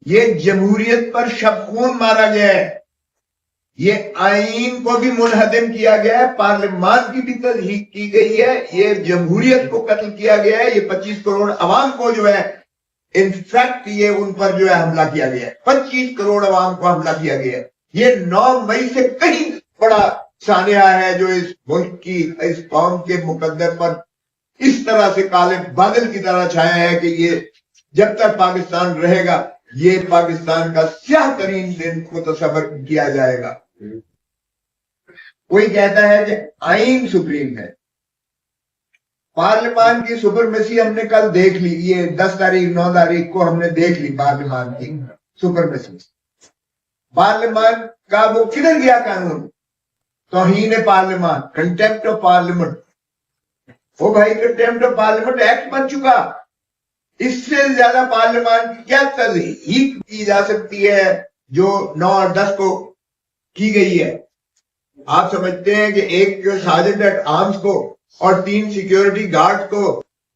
ये जमहूरियत पर शबखून मारा गया है, ये आईन को भी मुनहदम किया गया है, पार्लियामान की भी तस्दीक की गई है, ये जमहूरियत को कत्ल किया गया है, ये 25 करोड़ अवाम को जो है इनफैक्ट ये उन पर जो है हमला किया गया है, 25 करोड़ अवाम को हमला किया गया है। ये 9 मई से कहीं बड़ा सानिया है जो इस मुल्क की, इस कौम के मुकद्दर पर इस तरह से काले बादल की तरह छाया है कि ये जब तक पाकिस्तान रहेगा ये पाकिस्तान का स्याह तरीन दिन को तस्वर किया जाएगा। कोई कहता है कि आईन सुप्रीम है, पार्लियामान की सुपरमेसी हमने कल देख ली, ये 10 तारीख 9 तारीख को हमने देख ली पार्लियामान की सुपरमेसी। पार्लियामान का वो किधर गया कानून? तौहीन पार्लियामान, कंटेम्प्ट ऑफ पार्लियामेंट। ओ भाई, कंटेम्प्ट ऑफ पार्लियामेंट एक्ट बन चुका, इससे ज्यादा पार्लियामान की क्या तज़हीक की जा सकती है जो 9 और 10 को की गई है? आप समझते हैं कि एक सार्जेंट एट आर्म्स को और 3 सिक्योरिटी गार्ड को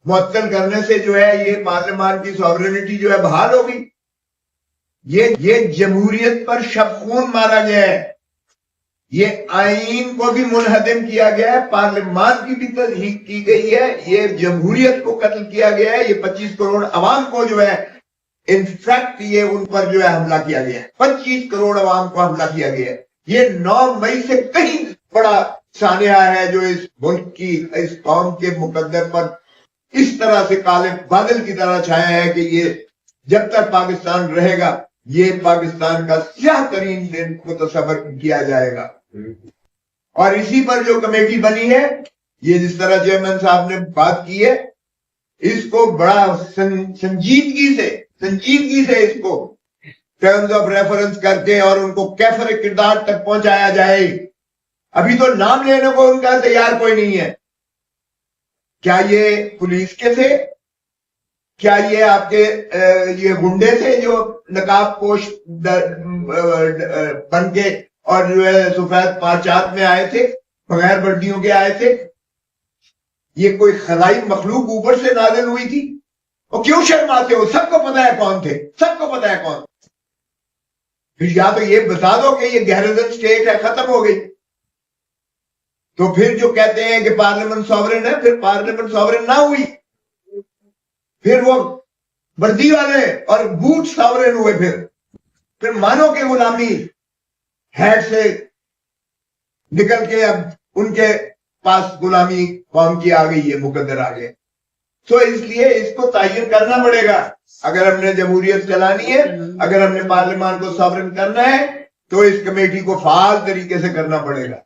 मुअत्तल करने से जो है ये पार्लियामान की सॉवरेनिटी जो है बहाल होगी? ये जमहूरियत पर शबखून मारा गया है, ये आईन को भी मुनहदम किया गया है, पार्लियामान की भी तस्दीक की गई है, ये जमहूरियत को कत्ल किया गया है, ये 25 करोड़ अवाम को जो है इनफैक्ट ये उन पर जो है हमला किया गया है, 25 करोड़ अवाम को हमला किया गया है। ये 9 मई से कहीं बड़ा सानिया है जो इस मुल्क की, इस कौम के मुकद्दर पर इस तरह से काले बादल की तरह छाया है कि ये जब तक पाकिस्तान रहेगा ये पाकिस्तान का स्याह तरीन दिन को तस्वर किया जाएगा। और इसी पर जो कमेटी बनी है, ये जिस तरह चेयरमैन साहब ने बात की है, इसको बड़ा संजीदगी से इसको टर्म्स ऑफ रेफरेंस करके और उनको कैफर किरदार तक पहुंचाया जाए। अभी तो नाम लेने को उनका तैयार कोई नहीं है। क्या ये पुलिस के थे? क्या ये आपके ये गुंडे थे जो नकाब पोश बन के और जो है सफेद पाचात में आए थे, बगैर वर्दियों के आए थे? ये कोई खलाई मखलूक ऊपर से नाज़िल हुई थी? और क्यों शर्माते हो? सबको पता है कौन थे, सबको पता है कौन। फिर या तो ये बता दो कि ये गैरजन स्टेट है, खत्म हो गई। तो फिर जो कहते हैं कि पार्लियामेंट सॉवरेन है, फिर पार्लियामेंट सॉवरेन ना हुई, फिर वो वर्दी वाले और बूट सॉवरेन हुए। फिर मानो के गुलामी हेड से निकल के अब उनके पास गुलामी कौम की आ गई है, मुकद्दर आ गए। तो इसलिए इसको तयन करना पड़ेगा। अगर हमने जमहूरियत चलानी है, अगर हमने पार्लियामान को सॉवरेन करना है, तो इस कमेटी को फाल तरीके से करना पड़ेगा।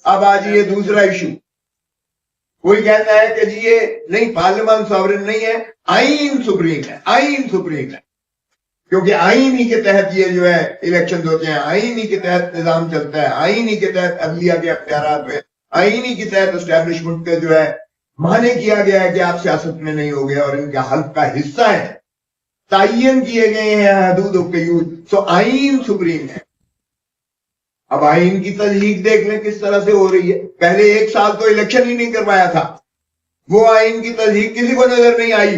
अब आज ये दूसरा इशू, कोई कहता है कि जी ये नहीं, पार्लियामान सॉवरेन नहीं है, आईन सुप्रीम है, आईन सुप्रीम है, क्योंकि आईन ही के तहत ये जो है इलेक्शन होते हैं, आईन ही के तहत निजाम चलता है, आईन ही के तहत अदलिया के अख्तियारात हुए, आईन ही के तहत एस्टैब्लिशमेंट का जो है माने किया गया है कि आप सियासत में नहीं हो गए और इनके हल्फ का हिस्सा है, तयन किए गए हैं हदूद के यूज। सो आईन सुप्रीम है। अब आईन की तस्दीक देख लें किस तरह से हो रही है। पहले 1 साल तो इलेक्शन ही नहीं करवाया था, वो आईन की तस्दीक किसी को नजर नहीं आई।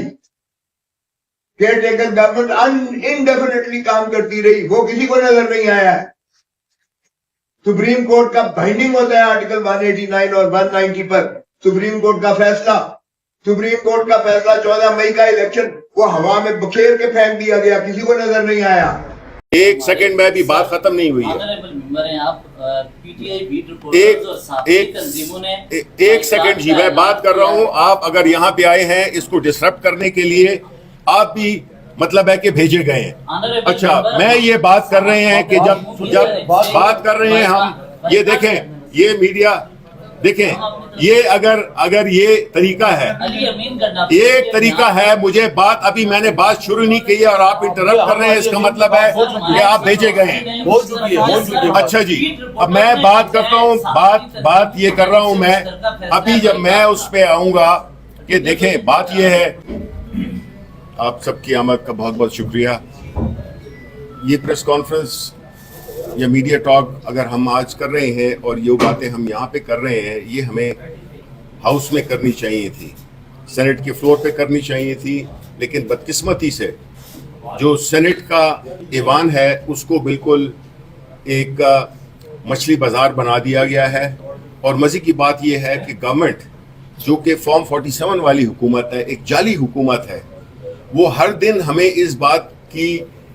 केयर टेकर गवर्नमेंट इनडेफिनेटली काम करती रही, वो किसी को नजर नहीं आया। सुप्रीम कोर्ट का बाइंडिंग होता है आर्टिकल 189 और 190 पर सुप्रीम कोर्ट का फैसला। सुप्रीम कोर्ट का फैसला 14 मई का इलेक्शन वो हवा में बखेर के फेंक दिया गया, किसी को नजर नहीं आया। 1 सेकंड में भी बात खत्म नहीं हुई है। एक सेकंड जी, मैं बात कर रहा हूं। आप अगर यहाँ पे आए हैं इसको डिसरप्ट करने के लिए, आप भी मतलब है कि भेजे गए हैं। अच्छा, मैं ये बात कर रहे हैं कि जब बात कर रहे हैं हम, ये देखें, ये मीडिया देखें, ये अगर ये तरीका है, एक तरीका है, मुझे बात अभी मैंने बात शुरू नहीं की और आप इंटरप्ट कर रहे हैं, इसका मतलब है कि आप भेजे गए हैं। अच्छा जी, अब मैं बात करता हूँ, बात ये कर रहा हूँ मैं अभी, जब मैं उस पे आऊंगा कि देखें, बात ये है, आप सबकी आमद का बहुत बहुत शुक्रिया। ये प्रेस कॉन्फ्रेंस या मीडिया टॉक अगर हम आज कर रहे हैं और ये बातें हम यहाँ पे कर रहे हैं, ये हमें हाउस में करनी चाहिए थी, सेनेट के फ्लोर पे करनी चाहिए थी, लेकिन बदकिस्मती से जो सेनेट का ऐवान है उसको बिल्कुल एक मछली बाजार बना दिया गया है। और मजे की बात यह है कि गवर्नमेंट जो कि फॉर्म 47 वाली हुकूमत है, एक जाली हुकूमत है, वो हर दिन हमें इस बात की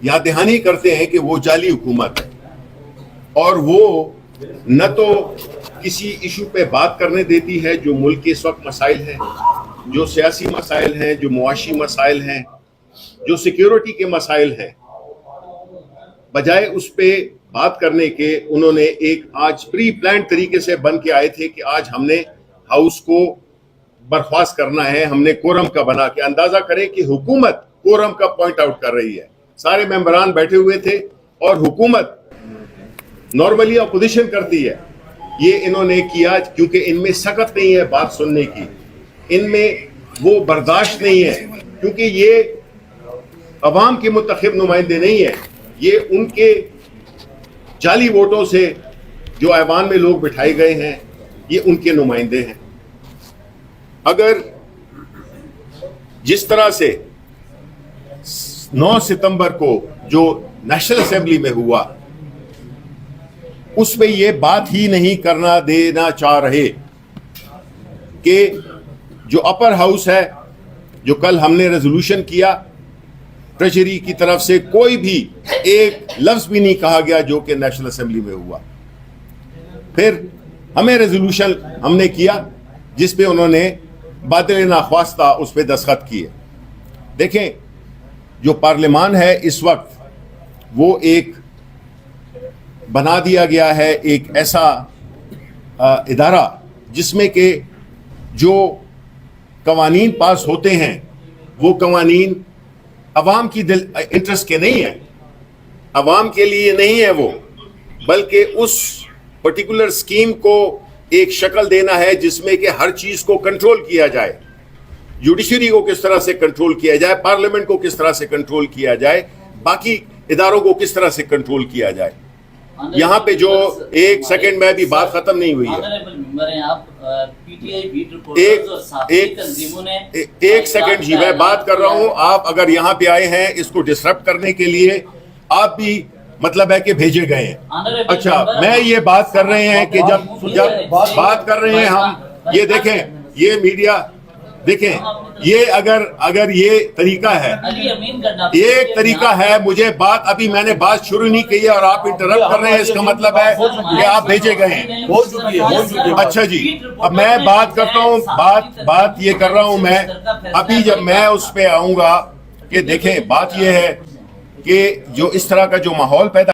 याद दहानी करते हैं कि वो जाली हुकूमत है और वो न तो किसी इशू पे बात करने देती है जो मुल्क के इस वक्त मसाइल हैं, जो सियासी मसाइल हैं, जो मुआशी मसाइल हैं, जो सिक्योरिटी के मसाइल हैं। बजाय उस पे बात करने के उन्होंने एक आज प्री प्लान तरीके से बन के आए थे कि आज हमने हाउस को बर्खास्त करना है, हमने कोरम का बना के। अंदाजा करें कि हुकूमत कोरम का पॉइंट आउट कर रही है, सारे मेंबरान बैठे हुए थे और हुकूमत नॉर्मली अपोजिशन करती है। ये इन्होंने किया क्योंकि इनमें सकत नहीं है बात सुनने की, इनमें वो बर्दाश्त नहीं है, क्योंकि ये अवाम के मुंतखब नुमाइंदे नहीं है, ये उनके जाली वोटों से जो ऐवान में लोग बिठाए गए हैं ये उनके नुमाइंदे हैं। अगर जिस तरह से 9 सितंबर को जो नेशनल असेंबली में हुआ उसमें ये बात ही नहीं करना देना चाह रहे कि जो अपर हाउस है, जो कल हमने रेजोल्यूशन किया, ट्रेजरी की तरफ से कोई भी एक लफ्ज भी नहीं कहा गया जो कि नेशनल असेंबली में हुआ। फिर हमें रेजोल्यूशन हमने किया जिस पे उन्होंने बादल नाख्वास्ता उस पे दस्तखत किए। देखें, जो पार्लियामान है इस वक्त वो एक बना दिया गया है एक ऐसा इदारा जिसमें के जो कवानीन पास होते हैं वो कवानीन अवाम की दिल इंटरेस्ट के नहीं है, अवाम के लिए नहीं है वो, बल्कि उस पर्टिकुलर स्कीम को एक शक्ल देना है जिसमें कि हर चीज को कंट्रोल किया जाए। जुडिशरी को किस तरह से कंट्रोल किया जाए, पार्लियामेंट को किस तरह से कंट्रोल किया जाए, बाकी इदारों को किस तरह से कंट्रोल किया जाए। यहाँ पे जो एक सेकंड में भी बात खत्म नहीं हुई है, एक सेकंड जी मैं बात कर रहा हूँ। आप अगर यहाँ पे आए हैं इसको डिसरप्ट करने के लिए, आप भी मतलब है कि भेजे गए हैं। अच्छा, मैं ये बात कर रहे हैं कि जब बात कर रहे हैं हम, ये देखें, ये मीडिया देखें, ये अगर ये तरीका है, एक तरीका है, मुझे बात अभी मैंने बात शुरू नहीं की है और आप इंटरप्ट कर रहे हैं, इसका मतलब है कि आप भेजे गए हैं। अच्छा जी, अब मैं बात करता हूँ, बात ये कर रहा हूँ मैं अभी, जब मैं उस पे आऊंगा कि देखें, बात ये है कि जो इस तरह का जो माहौल पैदा